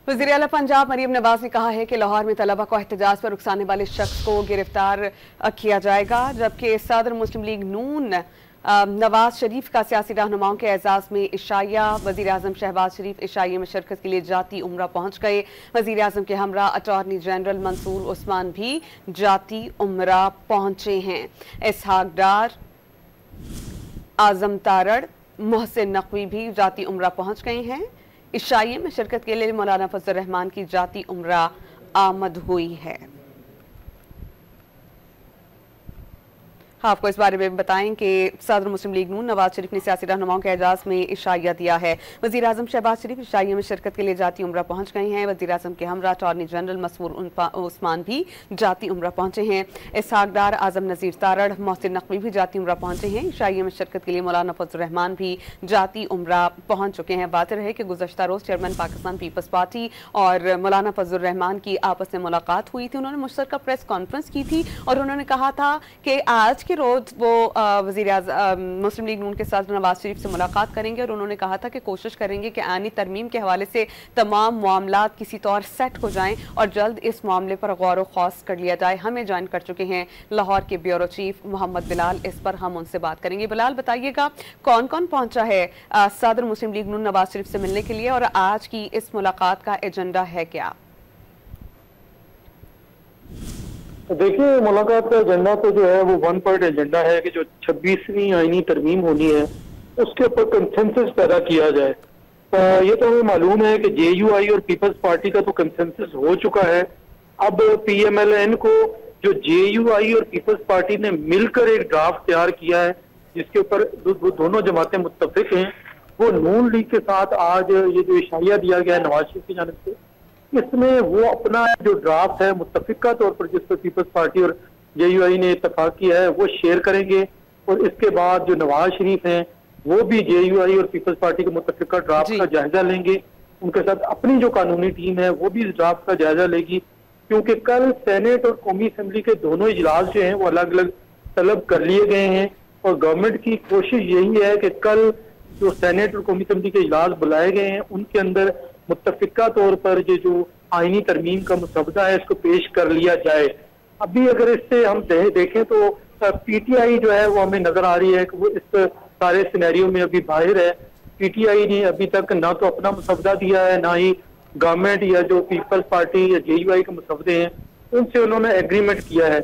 वज़ीर आला पंजाब मरीम नवाज ने कहा है कि लाहौर में तलबा को एहतजाज पर उकसाने वाले शख्स को गिरफ्तार किया जाएगा, जबकि सदर मुस्लिम लीग नून नवाज शरीफ का सियासी रहनुमाओं के एजाज में इशाइया। वज़ीर आज़म शहबाज शरीफ इशाइये में शिरकत के लिए जाती उम्रा पहुंच गए। वज़ीर आज़म के हमरा अटॉर्नी जनरल मंसूर उस्मान भी जाती उम्रा पहुंचे हैं। इसहाक डार, आजम तारड़, मोहसिन नकवी भी जाती उम्रा पहुंच गए हैं। इशाइये में शिरकत के लिए मौलाना फजल रहमान की जाती उम्रा आमद हुई है। आपको इस बारे में बताएं कि सदर मुस्लिम लीग नून नवाज शरीफ ने सियासी रहनुमाओं के एजाज में इशाइया दिया है। वज़ीर आज़म शहबाज शरीफ इशाइये में शिरकत के लिए जाती उम्रा पहुंच गए हैं। वज़ीर आज़म के हमरा अटॉर्नी जनरल मंसूर उस्मान भी जाती उम्रा पहुंचे हैं। इसहाक डार, आजम नज़ीर तारड़, मोहसिन नकवी भी जाती उम्रा पहुंचे हैं। इशाइये में शिरकत के लिए मौलाना फजल रहमान भी जाती उम्रा पहुंच चुके हैं। बात रहे कि गुज़श्ता रोज़ चेयरमैन पाकिस्तान पीपल्स पार्टी और मौलाना फजल रहमान की आपस में मुलाकात हुई थी। उन्होंने मुश्तरका प्रेस कॉन्फ्रेंस की थी और उन्होंने कहा था कि आज रोज वो वज़ीर आज़म मुस्लिम लीग नून के साथ नवाज शरीफ से मुलाकात करेंगे और उन्होंने कहा था कि कोशिश करेंगे कि आनी तरमीम के हवाले से तमाम मामलात किसी तौर सेट हो जाएं और जल्द इस मामले पर गौर व खौस कर लिया जाए। हमें ज्वाइन कर चुके हैं लाहौर के ब्यूरो चीफ मोहम्मद बिलाल, इस पर हम उनसे बात करेंगे। बिलाल, बताइएगा कौन कौन पहुंचा है सदर मुस्लिम लीग नून नवाज शरीफ से मिलने के लिए और आज की इस मुलाकात का एजेंडा है क्या? देखिए, मुलाकात का एजेंडा तो जो है वो वन पॉइंट एजेंडा है कि जो 26वीं आईनी तरमीम होनी है उसके ऊपर कंसेंसस पैदा किया जाए। ये तो हमें मालूम है कि जेयूआई और पीपल्स पार्टी का तो कंसेंसस हो चुका है। अब पीएमएलएन को जो जेयूआई और पीपल्स पार्टी ने मिलकर एक ड्राफ्ट तैयार किया है जिसके ऊपर दोनों जमातें मुत्तफिक हैं, वो नून लीग के साथ आज ये जो इशाइया दिया गया है नवाज शरीफ की जानिब से, इसमें वो अपना जो ड्राफ्ट है मुत्तफिका तौर पर जिस पर पीपल्स पार्टी और जेयूआई ने इत्तफाक किया है वो शेयर करेंगे और इसके बाद जो नवाज शरीफ हैं वो भी जेयूआई और पीपल्स पार्टी के मुत्तफिका ड्राफ्ट का जायजा लेंगे। उनके साथ अपनी जो कानूनी टीम है वो भी इस ड्राफ्ट का जायजा लेगी, क्योंकि कल सेनेट और कौमी असम्बली के दोनों इजलास जो हैं वो अलग अलग तलब कर लिए गए हैं और गवर्नमेंट की कोशिश यही है कि कल जो सेनेट और कौमी असम्बली के इजलास बुलाए गए हैं उनके अंदर मुत्तफिका तौर पर जो आईनी तरमीम का मुसवदा है इसको पेश कर लिया जाए। अभी अगर इससे हम देखें तो पीटीआई जो है वो हमें नजर आ रही है कि वो इस सारे सिनेरियो में अभी बाहर है। पीटीआई ने अभी तक ना तो अपना मुसवदा दिया है, ना ही गवर्नमेंट या जो पीपल्स पार्टी या जेयूआई के मुसवदे हैं उनसे उन्होंने एग्रीमेंट किया है।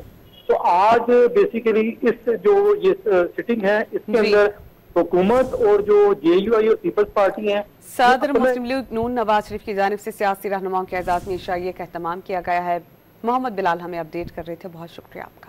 तो आज बेसिकली इस जो ये सिटिंग है इसके अंदर हुकूमत और जो जेयूआई और पीपल्स पार्टी है, सदर मुस्लिम लीग नून नवाज शरीफ की जानिब से सियासी रहनुमाओं के एजाज में इशाइये का एहतमाम किया गया है। मोहम्मद बिलाल हमें अपडेट कर रहे थे, बहुत शुक्रिया आपका।